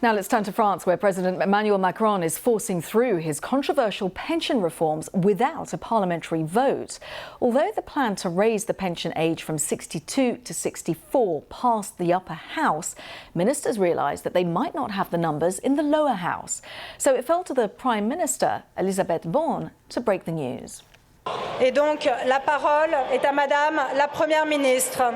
Now let's turn to France, where President Emmanuel Macron is forcing through his controversial pension reforms without a parliamentary vote. Although the plan to raise the pension age from 62 to 64 passed the upper house, ministers realised that they might not have the numbers in the lower house. So it fell to the Prime Minister, Élisabeth Borne, to break the news. Et donc, la parole est à Madame la Première ministre.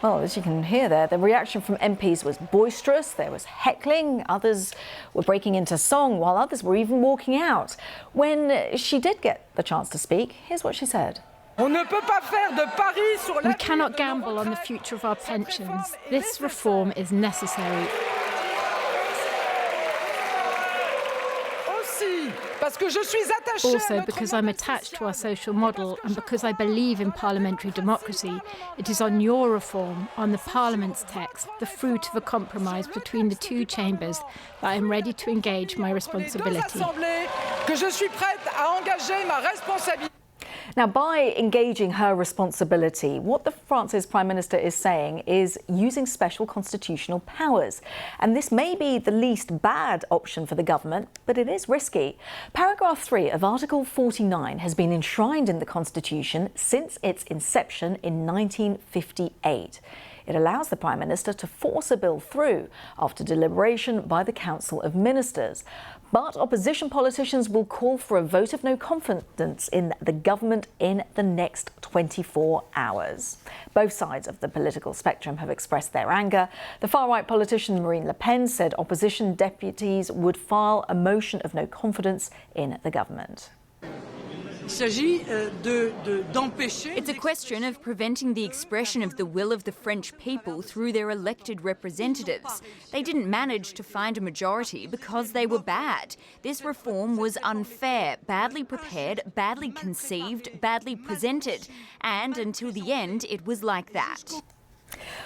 Well, as you can hear there, the reaction from MPs was boisterous, there was heckling, others were breaking into song, while others were even walking out. When she did get the chance to speak, here's what she said. We cannot gamble on the future of our pensions. This reform is necessary. Also, because I'm attached to our social model and because I believe in parliamentary democracy, it is on your reform, on the Parliament's text, the fruit of a compromise between the two chambers, that I am ready to engage my responsibility. Now, by engaging her responsibility, what France's Prime Minister is saying is using special constitutional powers. And this may be the least bad option for the government, but it is risky. Paragraph 3 of Article 49 has been enshrined in the Constitution since its inception in 1958. It allows the Prime Minister to force a bill through after deliberation by the Council of Ministers. But opposition politicians will call for a vote of no confidence in the government in the next 24 hours. Both sides of the political spectrum have expressed their anger. The far-right politician Marine Le Pen said opposition deputies would file a motion of no confidence in the government. It's a question of preventing the expression of the will of the French people through their elected representatives. They didn't manage to find a majority because they were bad. This reform was unfair, badly prepared, badly conceived, badly presented, and until the end it was like that.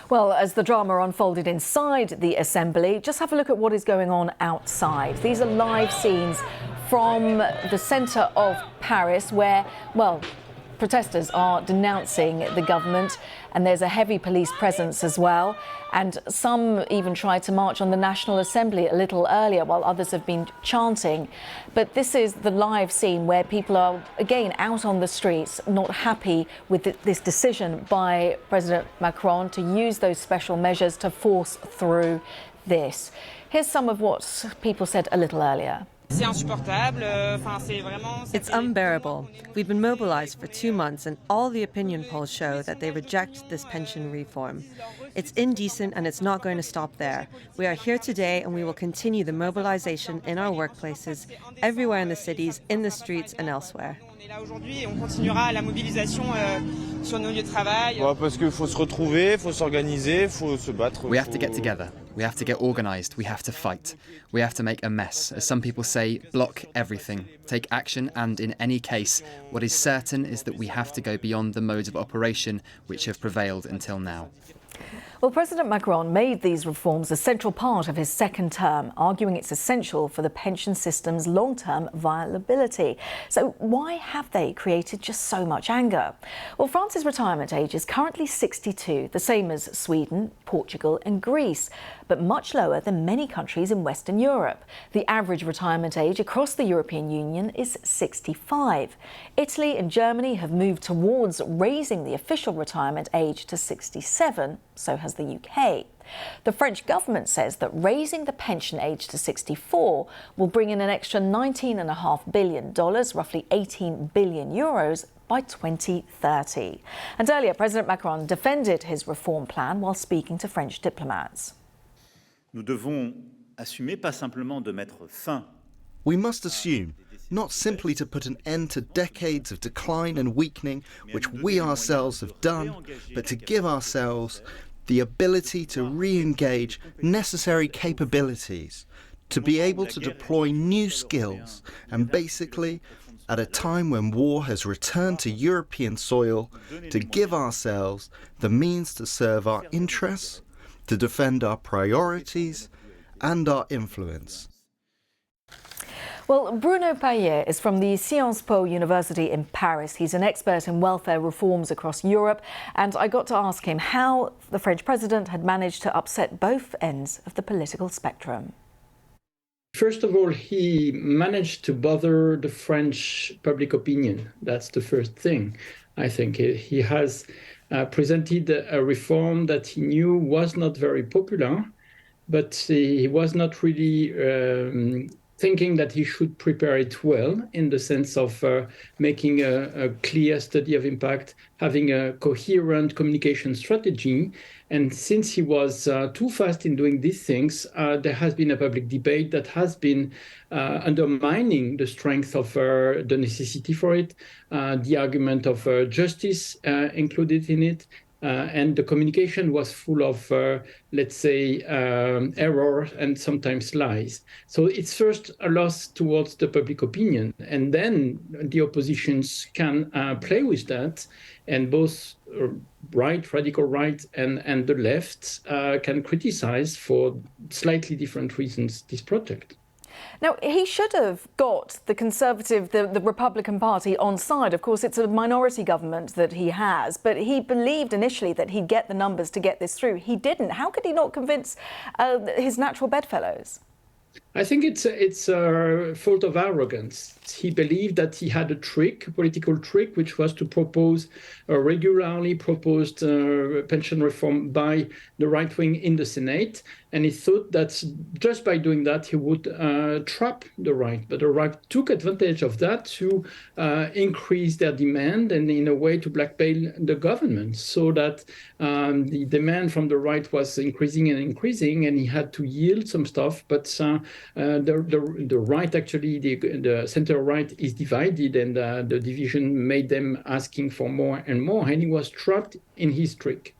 Well, as the drama unfolded inside the Assembly, just have a look at what is going on outside. These are live scenes from the centre of Paris where, well, protesters are denouncing the government, and there's a heavy police presence as well. And some even tried to march on the National Assembly a little earlier, while others have been chanting. But this is the live scene where people are, again, out on the streets, not happy with this decision by President Macron to use those special measures to force through this. Here's some of what people said a little earlier. It's unbearable. We've been mobilised for 2 months and all the opinion polls show that they reject this pension reform. It's indecent and it's not going to stop there. We are here today and we will continue the mobilisation in our workplaces, everywhere in the cities, in the streets and elsewhere. Parce qu'il faut se retrouver, il faut s'organiser, il faut se battre. We have to get together. We have to get organised. We have to fight. We have to make a mess. As some people say, block everything. Take action, and in any case, what is certain is that we have to go beyond the modes of operation which have prevailed until now. Well, President Macron made these reforms a central part of his second term, arguing it's essential for the pension system's long-term viability. So why have they created just so much anger? Well, France's retirement age is currently 62, the same as Sweden, Portugal and Greece, but much lower than many countries in Western Europe. The average retirement age across the European Union is 65. Italy and Germany have moved towards raising the official retirement age to 67, so has the UK. The French government says that raising the pension age to 64 will bring in an extra $19.5 billion, roughly 18 billion euros, by 2030. And earlier, President Macron defended his reform plan while speaking to French diplomats. Nous devons assumer pas simplement de mettre fin. We must assume not simply to put an end to decades of decline and weakening, which we ourselves have done, but to give ourselves the ability to re-engage necessary capabilities, to be able to deploy new skills, and basically, at a time when war has returned to European soil, to give ourselves the means to serve our interests, to defend our priorities and our influence. Well, Bruno Payet is from the Sciences Po University in Paris. He's an expert in welfare reforms across Europe, and I got to ask him how the French president had managed to upset both ends of the political spectrum. First of all, he managed to bother the French public opinion. That's the first thing. I think he has presented a reform that he knew was not very popular, but he was not really thinking that he should prepare it well, in the sense of making a clear study of impact, having a coherent communication strategy. And since he was too fast in doing these things, there has been a public debate that has been undermining the strength of the necessity for it, the argument of justice included in it. And the communication was full of, let's say, error and sometimes lies. So it's first a loss towards the public opinion, and then the oppositions can play with that, and both radical right and the left can criticize for slightly different reasons this project. Now, he should have got the Conservative, the Republican Party on side. Of course, it's a minority government that he has, but he believed initially that he'd get the numbers to get this through. He didn't. How could he not convince his natural bedfellows? I think it's a fault of arrogance. He believed that he had a political trick, which was to propose a regularly proposed pension reform by the right wing in the Senate. And he thought that just by doing that, he would trap the right. But the right took advantage of that to increase their demand and in a way to blackmail the government, so that the demand from the right was increasing and increasing, and he had to yield some stuff. But the right, actually, the center right is divided, and the division made them asking for more and more, and he was trapped in his trick.